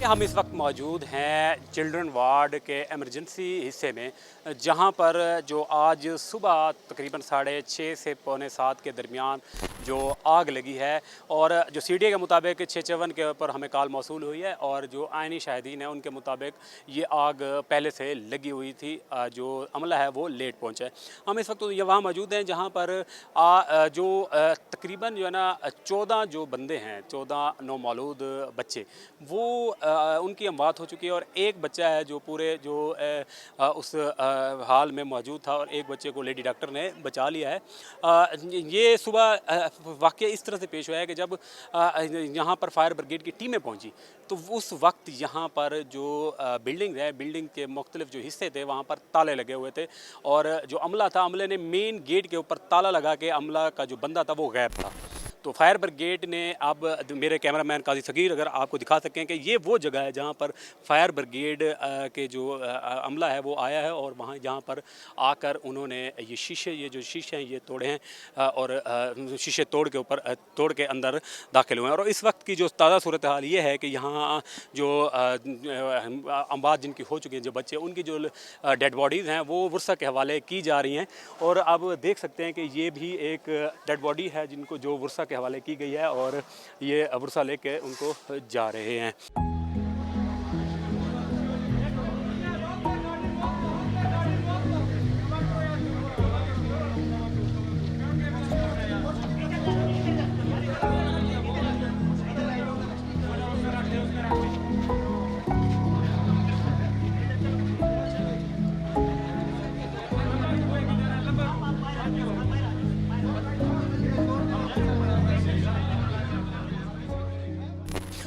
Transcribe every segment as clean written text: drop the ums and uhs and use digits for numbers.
हम इस वक्त मौजूद हैं चिल्ड्रन वार्ड के एमरजेंसी हिस्से में, जहां पर जो आज सुबह तकरीबन 6:30 से पौने 7 के दरमियान जो आग लगी है। और जो सीडीए के मुताबिक 654 के ऊपर हमें कॉल मौसूल हुई है और जो आइनी शाहिदीन हैं उनके मुताबिक ये आग पहले से लगी हुई थी। जो अमला है वो लेट पहुँचा है। हम इस वक्त ये वहाँ मौजूद हैं जहाँ पर तकरीबन जो है ना 14 जो बंदे हैं, 14 नौमौलूद बच्चे, वो उनकी अमवात हो चुकी है। और एक बच्चा है जो पूरे जो उस हाल में मौजूद था और एक बच्चे को लेडी डॉक्टर ने बचा लिया है। ये सुबह वाक़या इस तरह से पेश हुआ है कि जब यहाँ पर फायर ब्रिगेड की टीमें पहुँची तो उस वक्त यहाँ पर जो बिल्डिंग है, बिल्डिंग के मुख्तलिफ जो हिस्से थे वहाँ पर ताले लगे हुए थे। और जो अमला था, अमले ने मेन गेट के ऊपर ताला लगा के अमला का जो बंदा था वो गायब था। तो फायर ब्रिगेड ने, अब मेरे कैमरामैन काजी सगीर अगर आपको दिखा सकें कि ये वो जगह है जहाँ पर फायर ब्रिगेड के जो अमला है वो आया है और वहाँ जहाँ पर आकर उन्होंने ये जो शीशे हैं ये तोड़े हैं और शीशे तोड़ के अंदर दाखिल हुए हैं। और इस वक्त की जो ताज़ा सूरत हाल ये है कि यहाँ जो अमवात जिनकी हो चुकी हैं, जो बच्चे, उनकी जो डेड बॉडीज़ हैं वो वर्सा के हवाले की जा रही हैं। और अब देख सकते हैं कि ये भी एक डेड बॉडी है जिनको जो वर्सा के हवाले की गई है और ये वर्सा लेके उनको जा रहे हैं।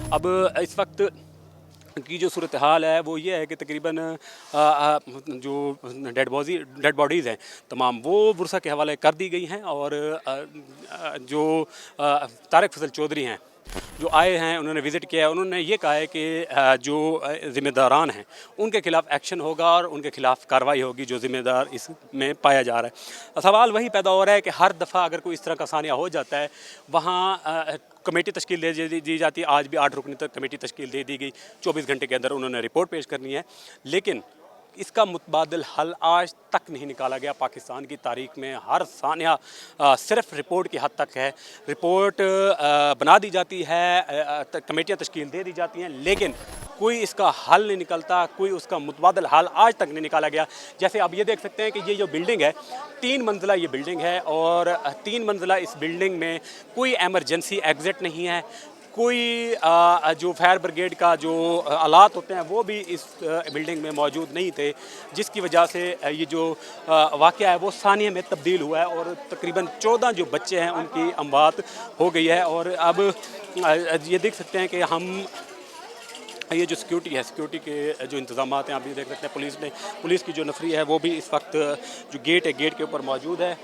अब इस वक्त की जो सूरत हाल है वो ये है कि तकरीबन जो डेड बॉडीज़ हैं तमाम वो वर्सा के हवाले कर दी गई हैं। और जो तारिक फजल चौधरी हैं जो आए हैं, उन्होंने विज़िट किया है, उन्होंने ये कहा है कि जो ज़िम्मेदारान हैं उनके ख़िलाफ़ एक्शन होगा और उनके ख़िलाफ़ कार्रवाई होगी जो ज़िम्मेदार इसमें पाया जा रहा है। सवाल वही पैदा हो रहा है कि हर दफ़ा अगर कोई इस तरह का सानिया हो जाता है, वहाँ कमेटी तश्कील दी जाती है। आज भी 8 रुकनी तक कमेटी तश्कील दे दी गई, 24 घंटे के अंदर उन्होंने रिपोर्ट पेश करनी है। लेकिन इसका मुतबादिल हल आज तक नहीं निकाला गया। पाकिस्तान की तारीख में हर सानिया सिर्फ रिपोर्ट की हद तक है। रिपोर्ट बना दी जाती है, कमेटियाँ तश्कील दे दी जाती हैं, लेकिन कोई इसका हल नहीं निकलता, कोई उसका मुतबादिल हल आज तक नहीं निकाला गया। जैसे आप ये देख सकते हैं कि ये जो बिल्डिंग है 3 मंजिला ये बिल्डिंग है और 3 मंजिला इस बिल्डिंग में कोई एमरजेंसी एग्ज़िट नहीं है। कोई जो फायर ब्रिगेड का जो आलात होते हैं वो भी इस बिल्डिंग में मौजूद नहीं थे, जिसकी वजह से ये जो वाक़या है वो सानिया में तब्दील हुआ है और तकरीबन 14 जो बच्चे हैं उनकी अमवात हो गई है। और अब ये देख सकते हैं कि हम ये जो सिक्योरिटी है, सिक्योरिटी के जो इंतज़ामात हैं आप ये देख सकते हैं। पुलिस की जो नफरी है वो भी इस वक्त जो गेट है, गेट के ऊपर मौजूद है।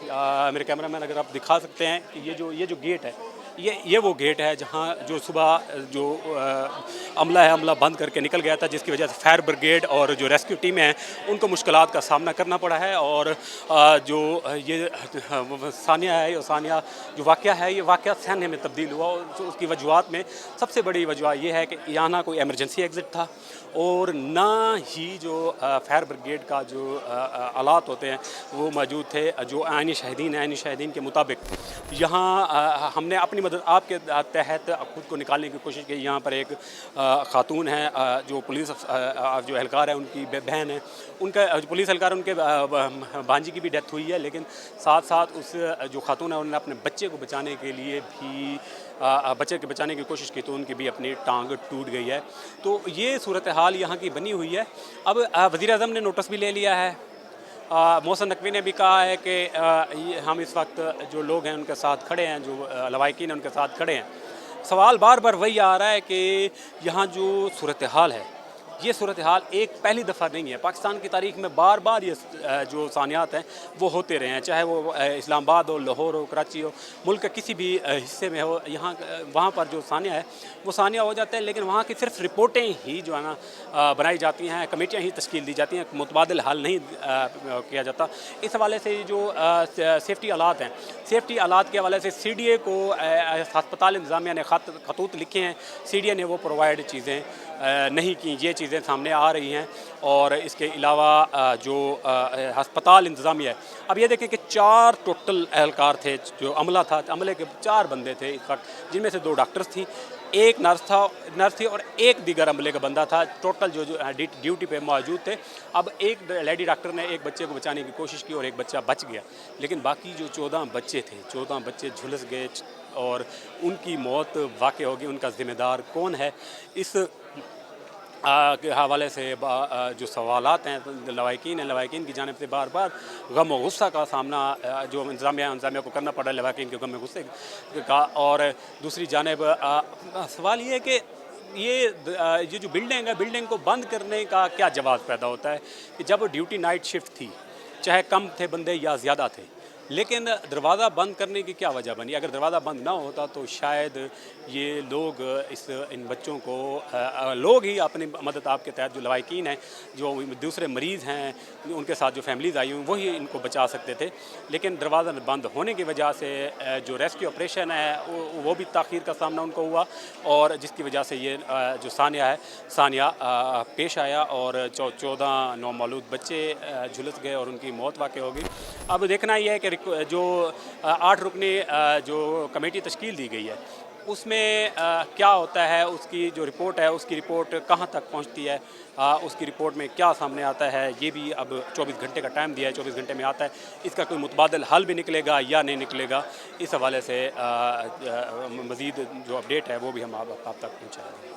मेरे कैमरामैन अगर आप दिखा सकते हैं कि ये जो गेट है ये वो गेट है जहाँ जो सुबह जो अमला बंद करके निकल गया था, जिसकी वजह से फायर ब्रिगेड और जो रेस्क्यू टीमें हैं उनको मुश्किलात का सामना करना पड़ा है। और जो ये सानिया है, सानिया जो वाक़या है, ये वाक़या सहने में तब्दील हुआ। और उसकी वजूहत में सबसे बड़ी वजह ये है कि यहाँ ना कोई एमरजेंसी एग्ज़िट था और ना ही जो फायर ब्रिगेड का जो आलात होते हैं वो मौजूद थे। जो आइनी शाहिदीन के मुताबिक यहाँ हमने अपनी मदद आपके तहत खुद को निकालने की कोशिश की। यहाँ पर एक खातून है जो पुलिस जो एहलकार है, उनकी बहन है, उनका पुलिस एहलकार, उनके भांजी की भी डेथ हुई है। लेकिन साथ साथ उस जो खातून है उन्होंने अपने बच्चे को बचाने के लिए भी बचाने की कोशिश की तो उनकी भी अपनी टांग टूट गई है। तो ये सूरत हाल यहाँ की बनी हुई है। अब वज़ीर-ए-आज़म ने नोटिस भी ले लिया है। मोहसिन नकवी ने भी कहा है कि हम इस वक्त जो लोग हैं उनके साथ खड़े हैं, जो लवाहिकीन हैं उनके साथ खड़े हैं। सवाल बार बार वही आ रहा है कि यहाँ जो सूरत हाल है, ये सूरत हाल एक पहली दफ़ा नहीं है। पाकिस्तान की तारीख में बार बार ये जो सानियात हैं वो होते रहे हैं, चाहे वो इस्लामाबाद हो, लाहौर हो, कराची हो, मुल्क के किसी भी हिस्से में हो। यहाँ वहाँ पर जो सानिया है वो सानिया हो जाता है, लेकिन वहाँ की सिर्फ रिपोर्टें ही जो है ना बनाई जाती हैं, कमेटियाँ ही तश्कील दी जाती हैं, मुतबादिल हल नहीं किया जाता। इस हवाले से जो सेफ्टी आलात हैं, सेफ्टी आलात के हवाले से CDA को अस्पताल इंतज़ामिया ने खतूत लिखे हैं, CDA ने वो प्रोवाइड चीज़ें नहीं की, ये चीज़ें सामने आ रही हैं। और इसके अलावा जो हस्पताल इंतज़ामिया है, अब ये देखें कि 4 टोटल एहलकार थे, जो अमला था, अमले के 4 बंदे थे इस वक्त, जिनमें से 2 डॉक्टर्स थी, एक नर्स थी और एक दीगर अमले का बंदा था। टोटल जो ड्यूटी पे मौजूद थे। अब एक लेडी डॉक्टर ने एक बच्चे को बचाने की कोशिश की और एक बच्चा बच गया, लेकिन बाकी जो 14 बच्चे थे, 14 बच्चे झुलस गए और उनकी मौत वाक़ई होगी। उनका ज़िम्मेदार कौन है, इस के हवाले से जो सवालात हैं लवाहिकीन हैं, लवाहिकीन की जानिब से बार बार गम और गुस्सा का सामना जो इंतज़ामिया को करना पड़ा, लवाहिकीन के गम और गुस्से का। और दूसरी जानिब सवाल ये है कि ये जो बिल्डिंग है, बिल्डिंग को बंद करने का क्या जवाब पैदा होता है कि जब ड्यूटी नाइट शिफ्ट थी, चाहे कम थे बंदे या ज़्यादा थे, लेकिन दरवाज़ा बंद करने की क्या वजह बनी? अगर दरवाज़ा बंद ना होता तो शायद ये लोग इन बच्चों को लोग ही अपनी मदद आपके तहत, जो लवाहिकीन हैं, जो दूसरे मरीज़ हैं, उनके साथ जो फैमिलीज़ आई हुई, वही इनको बचा सकते थे। लेकिन दरवाज़ा बंद होने की वजह से जो रेस्क्यू ऑपरेशन है वो भी ताख़ीर का सामना उनको हुआ, और जिसकी वजह से ये जो सानिया पेश आया और 14 नौमौलूद बच्चे झुलस गए और उनकी मौत वाक़ई हो गई। अब देखना ये है कि जो 8 रुकनी जो कमेटी तश्कील दी गई है, उसमें क्या होता है, उसकी जो रिपोर्ट है, उसकी रिपोर्ट कहाँ तक पहुँचती है, उसकी रिपोर्ट में क्या सामने आता है, ये भी अब 24 घंटे का टाइम दिया है, 24 घंटे में आता है। इसका कोई मुतबादल हल भी निकलेगा या नहीं निकलेगा, इस हवाले से मज़ीद जो अपडेट है वो भी हम आप तक पहुँचाएँगे।